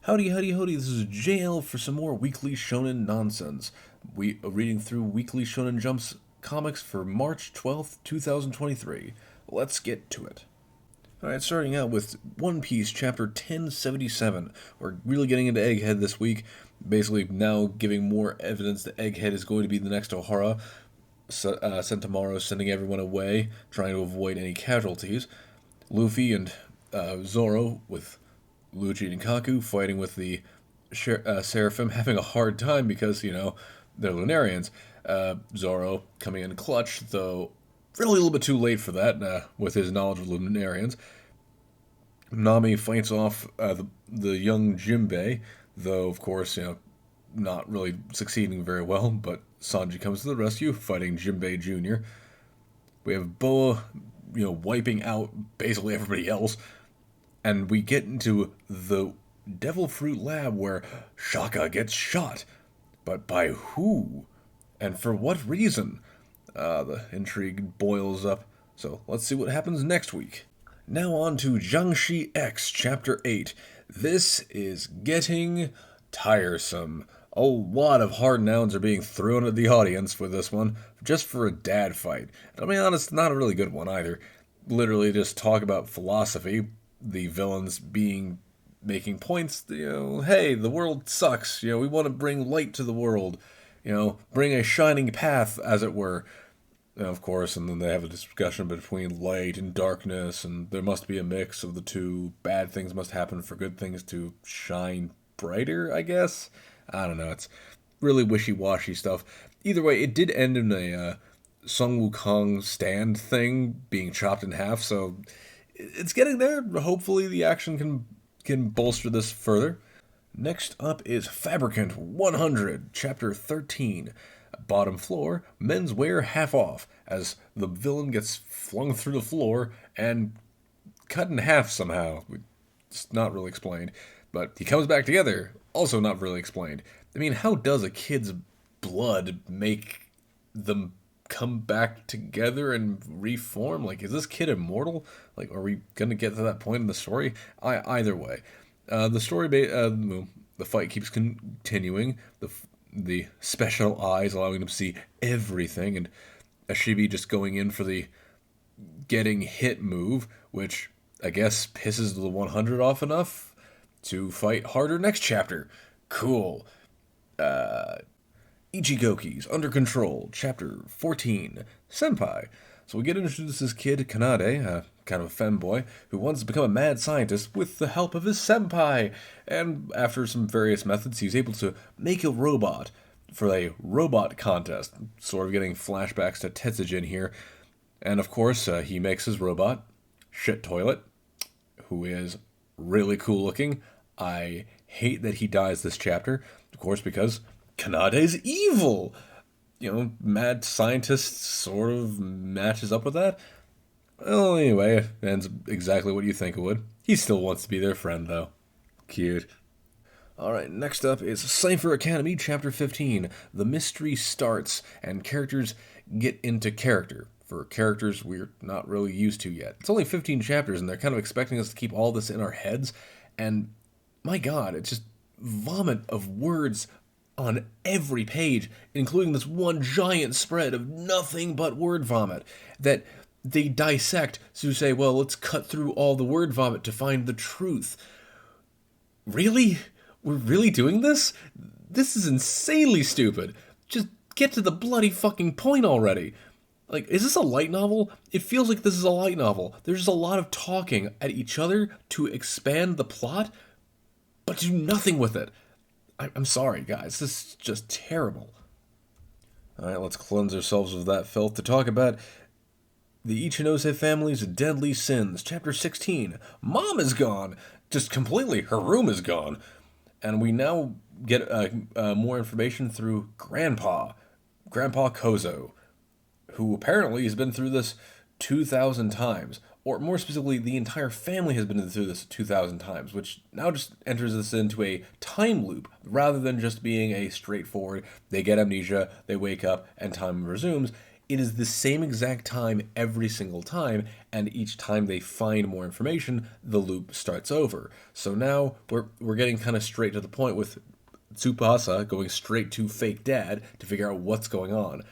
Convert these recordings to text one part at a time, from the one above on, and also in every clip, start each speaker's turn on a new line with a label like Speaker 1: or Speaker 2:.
Speaker 1: Howdy, howdy, howdy, this is JL for some more weekly Shonen nonsense. We are reading through Weekly Shonen Jump's comics for March 12th, 2023. Let's get to it. Alright, starting out with One Piece chapter 1077. We're really getting into Egghead this week, basically now giving more evidence that Egghead is going to be the next Ohara. Sentomaru sending everyone away, trying to avoid any casualties. Luffy and Zoro with Luigi and Kaku fighting with the Seraphim, having a hard time because, they're Lunarians. Zoro coming in clutch, though really a little bit too late for that with his knowledge of Lunarians. Nami fights off the young Jinbei, though, of course, not really succeeding very well, but Sanji comes to the rescue, fighting Jinbei Jr. We have Boa, wiping out basically everybody else. And we get into the Devil Fruit Lab where Shaka gets shot. But by who? And for what reason? The intrigue boils up. So let's see what happens next week. Now on to Jiangshi X, Chapter 8. This is getting tiresome. A lot of hard nouns are being thrown at the audience for this one, just for a dad fight. And I'll be honest, not a really good one either. Literally just talk about philosophy. The villains making points, hey, the world sucks, we want to bring light to the world, bring a shining path, as it were. Of course, and then they have a discussion between light and darkness, and there must be a mix of the two. Bad things must happen for good things to shine brighter, I guess? I don't know, it's really wishy-washy stuff. Either way, it did end in a Sun Wukong stand thing being chopped in half, so it's getting there. Hopefully the action can bolster this further. Next up is Fabricant 100, Chapter 13. Bottom floor, menswear half off, as the villain gets flung through the floor and cut in half somehow. It's not really explained. But he comes back together, also not really explained. I mean, how does a kid's blood make them come back together and reform? Like, is this kid immortal? Like, are we gonna get to that point in the story? Either way, the fight keeps continuing. The special eyes allowing him to see everything, and Ashibi just going in for the getting hit move, which I guess pisses the 100 off enough to fight harder next chapter. Cool. Ichigoki's Under Control, Chapter 14, Senpai. So we get introduced to this kid, Kanade, kind of a femboy, who wants to become a mad scientist with the help of his senpai. And after some various methods, he's able to make a robot for a robot contest. Sort of getting flashbacks to Tetsujin here. And of course, he makes his robot, Shit Toilet, who is really cool looking. I hate that he dies this chapter, of course, because Kanade's evil. Mad scientist sort of matches up with that. Well, anyway, it ends exactly what you think it would. He still wants to be their friend, though. Cute. Alright, next up is Cypher Academy, Chapter 15. The mystery starts, and characters get into character. For characters we're not really used to yet. It's only 15 chapters, and they're kind of expecting us to keep all this in our heads. And, my god, it's just vomit of words on every page, including this one giant spread of nothing but word vomit that they dissect to say, well, let's cut through all the word vomit to find the truth. Really? We're really doing this? This is insanely stupid. Just get to the bloody fucking point already. Like, is this a light novel? It feels like this is a light novel. There's just a lot of talking at each other to expand the plot, but do nothing with it. I'm sorry, guys. This is just terrible. Alright, let's cleanse ourselves of that filth to talk about the Ichinose family's deadly sins. Chapter 16. Mom is gone. Just completely. Her room is gone. And we now get more information through Grandpa Kozo, who apparently has been through this 2,000 times. Or more specifically, the entire family has been through this 2,000 times, which now just enters us into a time loop, rather than just being a straightforward, they get amnesia, they wake up, and time resumes. it is the same exact time every single time, and each time they find more information, the loop starts over. So now we're getting kind of straight to the point with Tsubasa going straight to fake dad to figure out what's going on.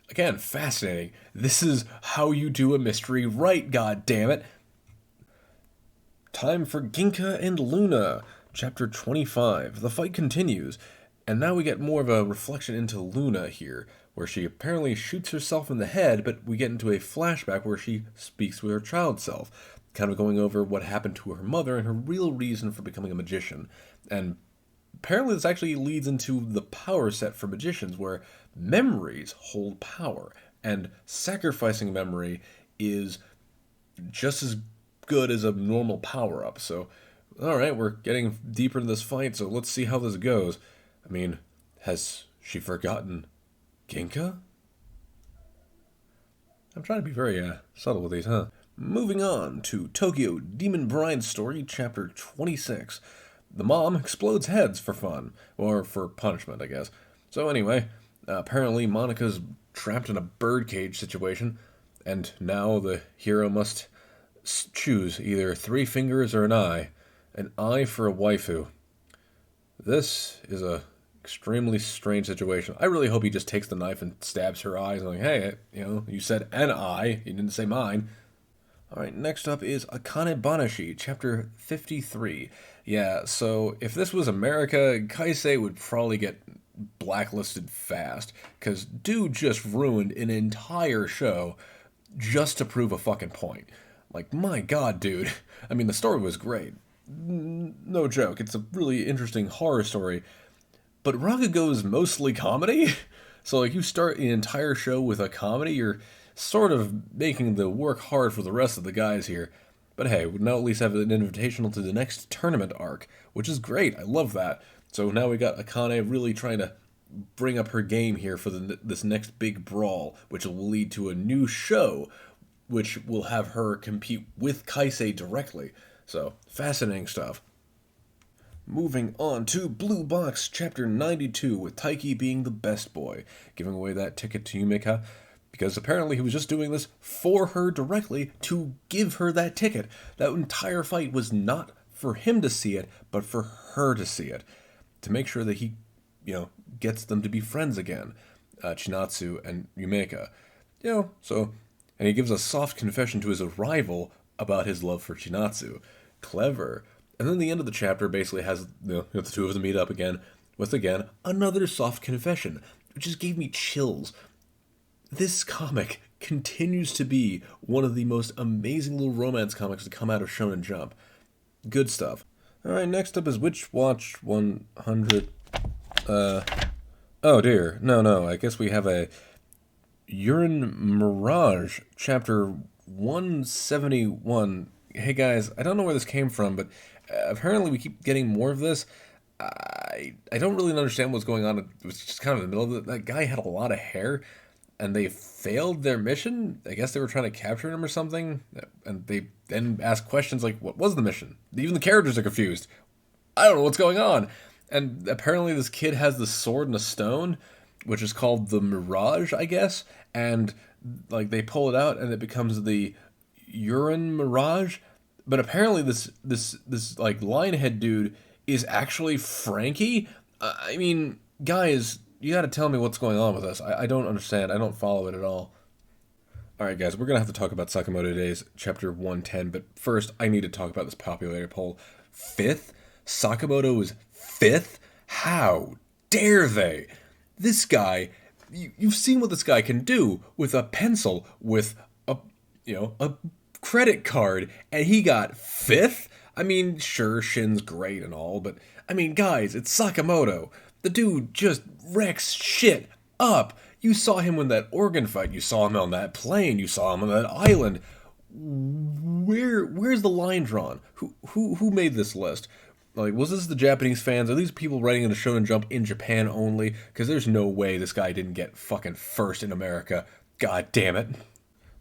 Speaker 1: Again, fascinating. This is how you do a mystery right, god damn it. Time for Ginka and Luna, chapter 25. The fight continues, and now we get more of a reflection into Luna here, where she apparently shoots herself in the head, but we get into a flashback where she speaks with her child self, kind of going over what happened to her mother and her real reason for becoming a magician. And apparently this actually leads into the power set for magicians, where memories hold power, and sacrificing memory is just as good as a normal power-up. So, alright, we're getting deeper into this fight, so let's see how this goes. I mean, has she forgotten Ginka? I'm trying to be very subtle with these, huh? Moving on to Tokyo Demon Bride Story, chapter 26. The mom explodes heads for fun, or for punishment, I guess. So anyway, apparently Monika's trapped in a birdcage situation, and now the hero must choose either 3 fingers or an eye for a waifu. This is a extremely strange situation. I really hope he just takes the knife and stabs her eyes, and like, hey, you said an eye, you didn't say mine. Alright, next up is Akane Banashi, chapter 53. Yeah, so if this was America, Kaisei would probably get blacklisted fast, because dude just ruined an entire show just to prove a fucking point. Like, my god, dude. I mean, the story was great. No joke, it's a really interesting horror story. But Rakugo is mostly comedy? So, like, you start the entire show with a comedy, you're sort of making the work hard for the rest of the guys here. But hey, we now at least have an invitational to the next tournament arc, which is great. I love that. So now we got Akane really trying to bring up her game here for this next big brawl, which will lead to a new show, which will have her compete with Kaisei directly. So, fascinating stuff. Moving on to Blue Box, chapter 92, with Taiki being the best boy, giving away that ticket to Yumika, because apparently he was just doing this for her directly to give her that ticket. That entire fight was not for him to see it, but for her to see it, to make sure that he, gets them to be friends again, Chinatsu and Yumika. And he gives a soft confession to his rival about his love for Chinatsu. Clever. And then the end of the chapter basically has the two of them meet up again with, again, another soft confession, which just gave me chills. This comic continues to be one of the most amazing little romance comics to come out of Shonen Jump. Good stuff. Alright, next up is Witch Watch 100. Oh dear. No, I guess we have a Urine Mirage, chapter 171. Hey guys, I don't know where this came from, but apparently we keep getting more of this. I don't really understand what's going on. It was just kind of in the middle of it. That guy had a lot of hair, and they failed their mission. I guess they were trying to capture him or something, and they then asked questions like, what was the mission? Even the characters are confused. I don't know what's going on. And apparently this kid has the sword and a stone, which is called the Mirage, I guess, and like they pull it out and it becomes the Urine Mirage. But apparently this like Lionhead dude is actually Frankie. I mean, guys, you gotta tell me what's going on with this. I don't understand. I don't follow it at all. Alright guys, we're gonna have to talk about Sakamoto Days, chapter 110, but first I need to talk about this popularity poll. 5th? Sakamoto is 5th? How dare they? This guy, you've seen what this guy can do with a pencil, with a credit card, and he got 5th? I mean, sure, Shin's great and all, but, I mean, guys, it's Sakamoto. The dude just wrecks shit up. You saw him in that organ fight, you saw him on that plane, you saw him on that island. Where's the line drawn? Who made this list? Like, was this the Japanese fans? Are these people writing into Shonen Jump in Japan only? Because there's no way this guy didn't get fucking first in America. God damn it.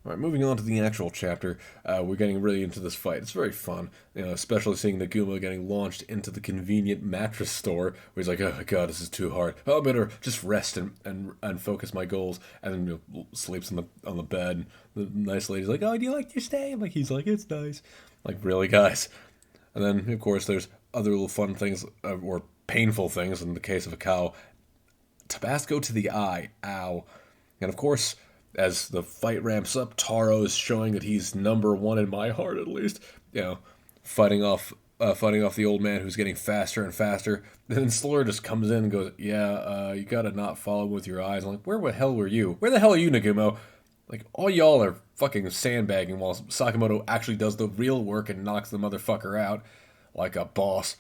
Speaker 1: All right, moving on to the actual chapter, we're getting really into this fight. It's very fun, especially seeing Naguma getting launched into the convenient mattress store, where he's like, "Oh my god, this is too hard. Oh, I better just rest and focus my goals." And then sleeps on the bed. The nice lady's like, "Oh, do you like your stay?" Like he's like, "It's nice." Like really, guys. And then of course there's other little fun things or painful things in the case of a cow. Tabasco to the eye, ow. And of course, as the fight ramps up, Taro is showing that he's number one in my heart, at least. You know, fighting off the old man who's getting faster and faster. And then Slur just comes in and goes, "Yeah, you gotta not follow with your eyes." I'm like, "Where the hell were you? Where the hell are you, Nagumo?" Like, all y'all are fucking sandbagging while Sakamoto actually does the real work and knocks the motherfucker out like a boss.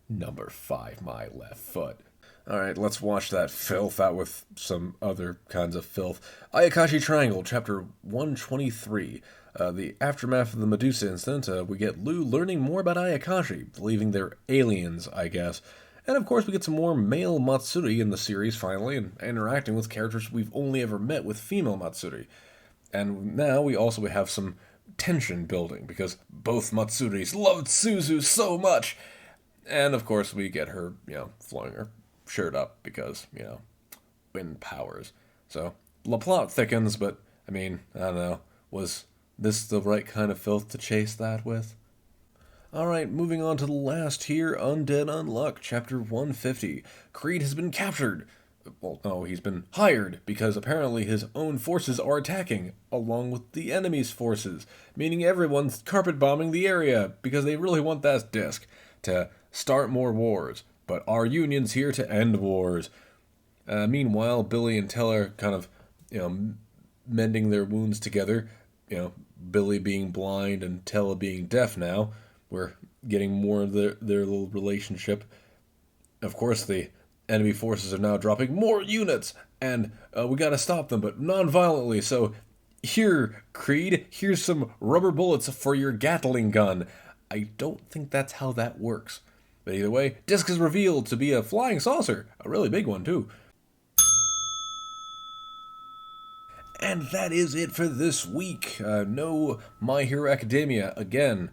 Speaker 1: Number 5, my left foot. Alright, let's watch that filth out with some other kinds of filth. Ayakashi Triangle, Chapter 123. The aftermath of the Medusa incident, we get Lou learning more about Ayakashi, believing they're aliens, I guess. And of course, we get some more male Matsuri in the series, finally, and interacting with characters we've only ever met with female Matsuri. And now we also have some tension building, because both Matsuris loved Suzu so much. And of course, we get her, flowing her shirt up because, wind powers. So, the plot thickens, but, I don't know, was this the right kind of filth to chase that with? Alright, moving on to the last here, Undead Unluck, Chapter 150. Creed has been captured. Well, no, he's been hired, because apparently his own forces are attacking, along with the enemy's forces, meaning everyone's carpet bombing the area, because they really want that disc to start more wars. But our union's here to end wars. Meanwhile, Billy and Teller kind of, mending their wounds together. Billy being blind and Tella being deaf now. We're getting more of their little relationship. Of course, the enemy forces are now dropping more units, and we gotta stop them, but non-violently. So, here, Creed, here's some rubber bullets for your Gatling gun. I don't think that's how that works. But either way, disc is revealed to be a flying saucer, a really big one too. And that is it for this week. No My Hero Academia again.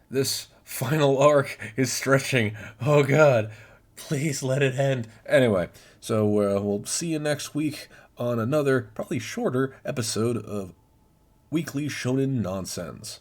Speaker 1: This final arc is stretching. Oh god, please let it end. Anyway, so we'll see you next week on another, probably shorter, episode of Weekly Shonen Nonsense.